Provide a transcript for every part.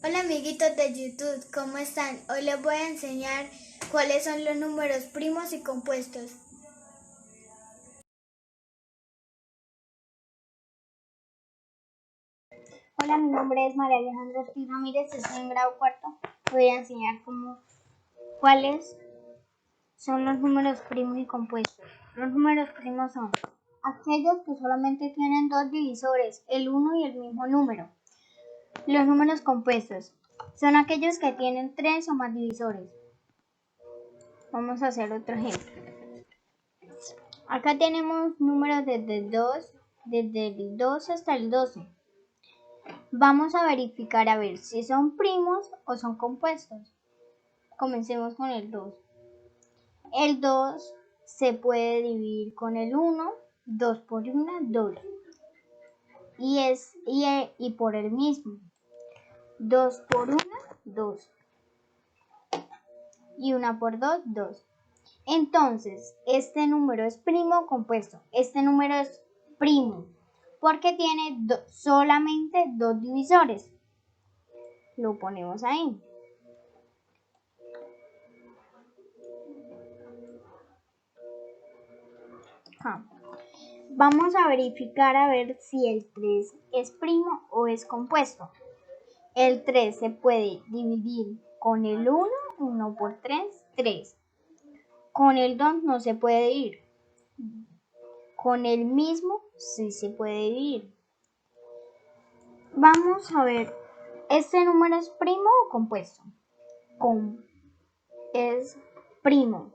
Hola amiguitos de YouTube, ¿cómo están? Hoy les voy a enseñar cuáles son los números primos y compuestos. Hola, mi nombre es María Alejandra Ortiz Ramírez, estoy en grado cuarto. Voy a enseñar cuáles son los números primos y compuestos. Los números primos son aquellos que solamente tienen dos divisores, el 1 y el mismo número. Los números compuestos son aquellos que tienen 3 o más divisores. Vamos a hacer otro ejemplo. Acá tenemos números desde el 2 hasta el 12. Vamos a verificar a ver si son primos o son compuestos. Comencemos con el 2. El 2 se puede dividir con el 1, 2 por 1, 2. Y por el mismo. 2 por 1, 2. Y 1 por 2, 2. Entonces, este número es primo o compuesto. Este número es primo porque tiene solamente dos divisores. Lo ponemos ahí. Vamos a verificar a ver si el 3 es primo o es compuesto. El 3 se puede dividir con el 1, 1 por 3, 3. Con el 2 no se puede dividir. Con el mismo sí se puede dividir. Vamos a ver, ¿este número es primo o compuesto? Es primo.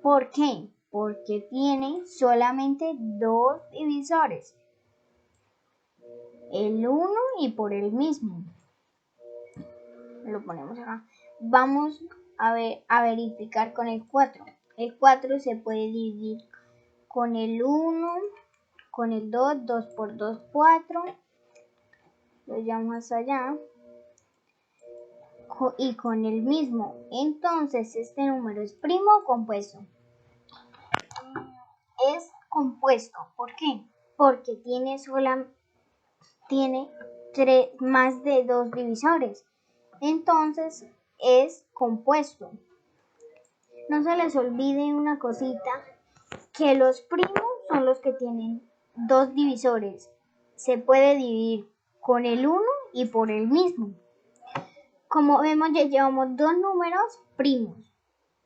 ¿Por qué? Porque tiene solamente dos divisores. El 1 y por el mismo. Lo ponemos acá. Vamos a verificar con el 4. El 4 se puede dividir con el 1, con el 2, 2 por 2, 4. Lo llevamos hasta allá. Y con el mismo. Entonces, ¿este número es primo o compuesto? Es compuesto. ¿Por qué? Porque tiene más de dos divisores. Entonces, es compuesto. No se les olvide una cosita, que los primos son los que tienen dos divisores. Se puede dividir con el 1 y por el mismo. Como vemos, ya llevamos dos números primos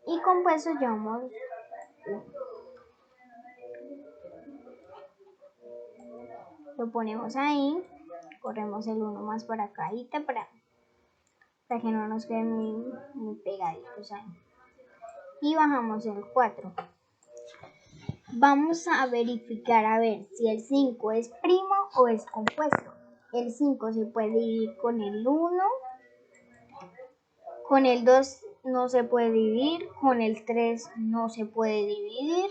y compuestos llevamos uno. Lo ponemos ahí, corremos el 1 más para acá para que no nos queden muy pegaditos ahí. Y bajamos el 4. Vamos a verificar a ver si el 5 es primo o es compuesto. El 5 se puede dividir con el 1, con el 2 no se puede dividir, con el 3 no se puede dividir,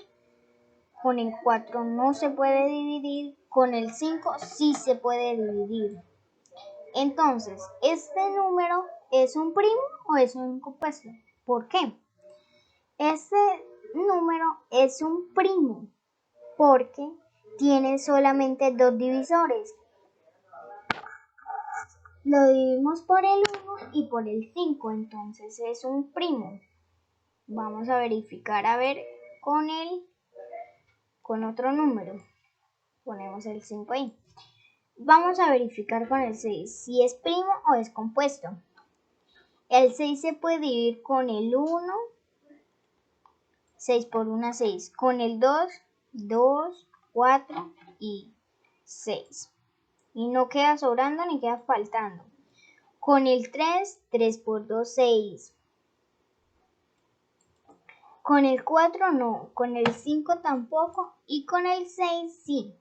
con el 4 no se puede dividir, con el 5 sí se puede dividir. Entonces, ¿este número es un primo o es un compuesto? ¿Por qué? Este número es un primo porque tiene solamente dos divisores. Lo dividimos por el 1 y por el 5, entonces es un primo. Vamos a verificar a ver con otro número. Ponemos el 5 ahí. Vamos a verificar con el 6 si es primo o es compuesto. El 6 se puede dividir con el 1, 6 por 1, 6. Con el 2, 2, 4 y 6. Y no queda sobrando ni queda faltando. Con el 3, 3 por 2, 6. Con el 4 no, con el 5 tampoco y con el 6 sí.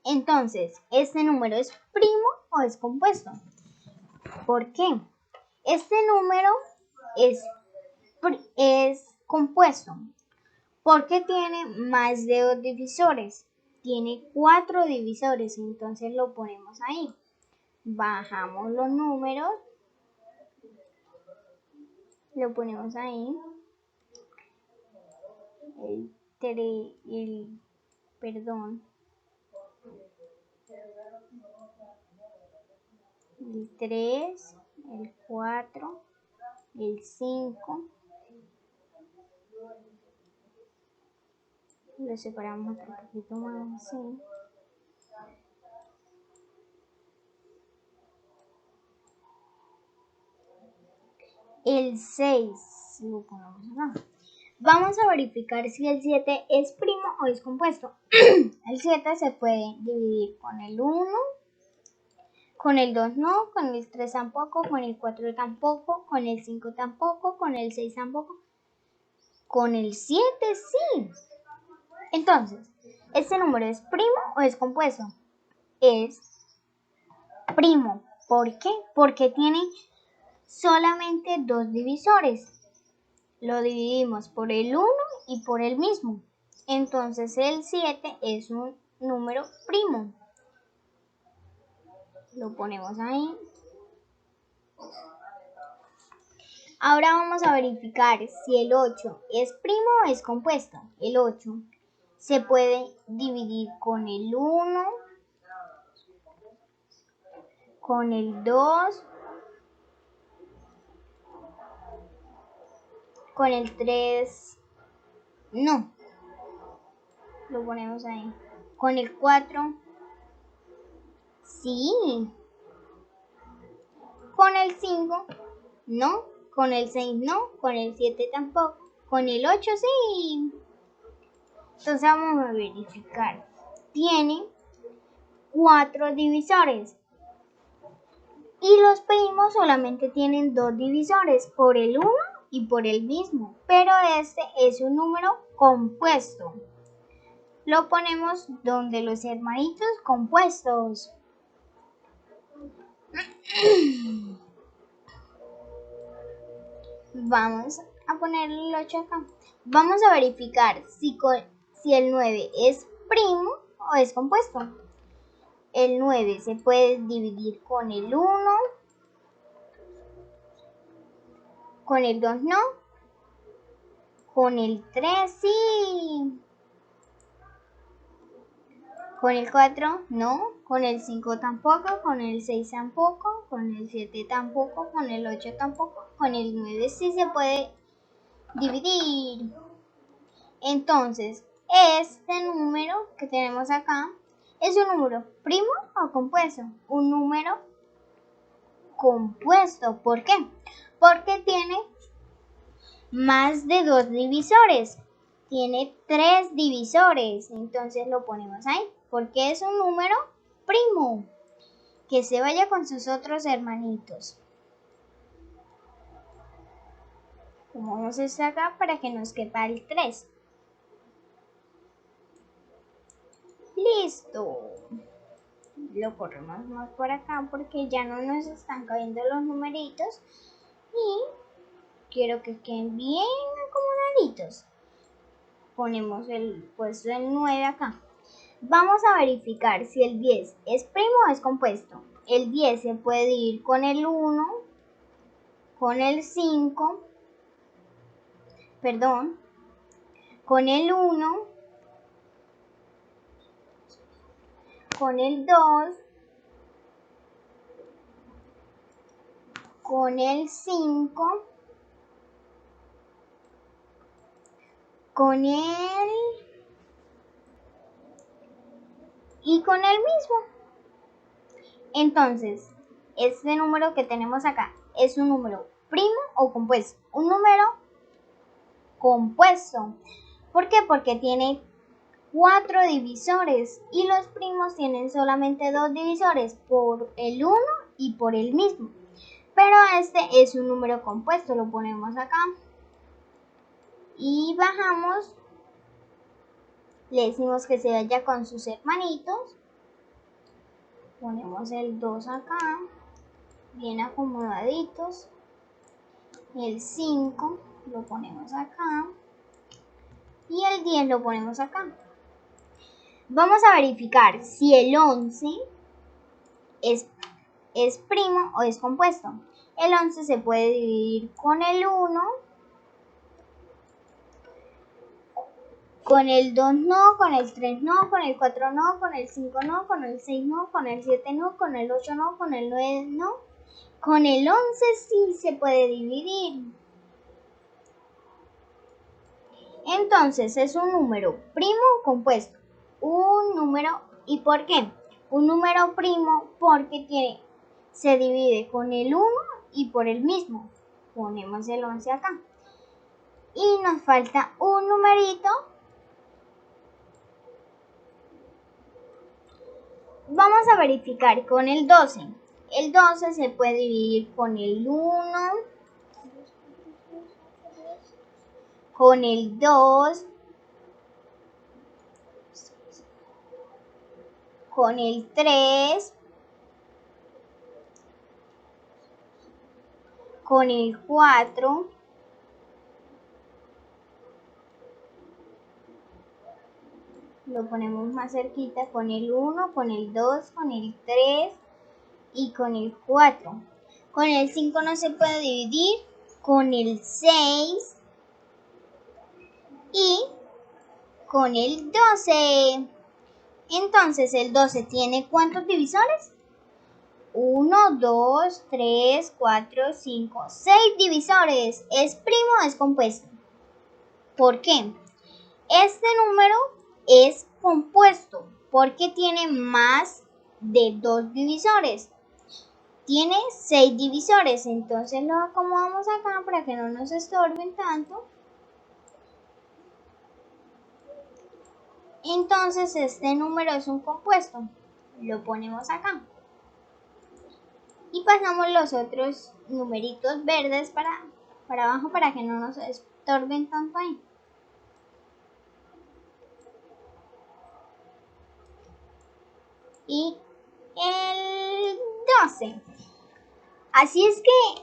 Entonces, ¿este número es primo o es compuesto? ¿Por qué? Este número es compuesto porque tiene más de dos divisores. Tiene 4 divisores, entonces lo ponemos ahí. Bajamos los números, lo ponemos ahí. El 3, el 4, el 5. Lo separamos otro poquito más así. El 6 lo ponemos acá. Vamos a verificar si el 7 es primo o es compuesto. El 7 se puede dividir con el 1, con el 2 no, con el 3 tampoco, con el 4 tampoco, con el 5 tampoco, con el 6 tampoco, con el 7 sí. Entonces, ¿este número es primo o es compuesto? Es primo. ¿Por qué? Porque tiene solamente dos divisores. Lo dividimos por el 1 y por el mismo. Entonces el 7 es un número primo. Lo ponemos ahí. Ahora vamos a verificar si el 8 es primo o es compuesto. El 8 se puede dividir con el 1, con el 2, con el 3, no. Lo ponemos ahí. Con el 4, sí. Con el 5, no. Con el 6, no. Con el 7 tampoco. Con el 8, sí. Entonces vamos a verificar. Tiene 4 divisores. Y los primos solamente tienen 2 divisores, por el 1 y por el mismo. Pero este es un número compuesto. Lo ponemos donde los hermanitos compuestos. Vamos a poner el 8 acá. Vamos a verificar si el 9 es primo o es compuesto. El 9 se puede dividir con el 1, con el 2 no, con el 3 sí, con el 4 no, con el 5 tampoco, con el 6 tampoco, con el 7 tampoco, con el 8 tampoco, con el 9 sí se puede dividir. Entonces, este número que tenemos acá es un número primo o compuesto. Un número compuesto. ¿Por qué? Porque tiene más de 2 divisores. Tiene 3 divisores. Entonces lo ponemos ahí. Porque es un número primo. Que se vaya con sus otros hermanitos. Tomamos esto acá para que nos quepa el 3. Listo. Lo corremos más por acá porque ya no nos están cayendo los numeritos y quiero que queden bien acomodaditos. Ponemos el puesto del 9 acá. Vamos a verificar si el 10 es primo o es compuesto. El 10 se puede dividir con el 1, con el 5, perdón, con el 1, con el 2, con el 5, con el y con el mismo. Entonces, este número que tenemos acá es un número primo o compuesto. Un número compuesto. ¿Por qué? Porque tiene 4 divisores y los primos tienen solamente 2 divisores, por el 1 y por el mismo. Pero este es un número compuesto, lo ponemos acá y bajamos. Le decimos que se vaya con sus hermanitos. Ponemos el 2 acá, bien acomodaditos. El 5 lo ponemos acá. Y el 10 lo ponemos acá. Vamos a verificar si el 11 es primo o es compuesto. El 11 se puede dividir con el 1, con el 2 no, con el 3 no, con el 4 no, con el 5 no, con el 6 no, con el 7 no, con el 8 no, con el 9 no, Con el 11 sí se puede dividir. Entonces es un número primo compuesto. Un número, ¿y por qué? Un número primo porque se divide con el 1 y por el mismo. Ponemos el 11 acá. Y nos falta un numerito. Vamos a verificar con el 12. El 12 se puede dividir con el 1, con el 2, con el 3, con el 4, lo ponemos más cerquita, con el 1, con el 2, con el 3 y con el 4. Con el 5 no se puede dividir, con el 6 y con el 12. Entonces el 12 tiene ¿cuántos divisores? 1, 2, 3, 4, 5, 6 divisores. ¿Es primo o es compuesto? ¿Por qué? Este número es compuesto porque tiene más de 2 divisores. Tiene 6 divisores. Entonces lo acomodamos acá para que no nos estorben tanto. Entonces este número es un compuesto. Lo ponemos acá. Y pasamos los otros numeritos verdes para abajo para que no nos estorben tanto ahí. Y el 12. Así es que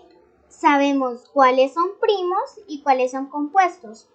sabemos cuáles son primos y cuáles son compuestos.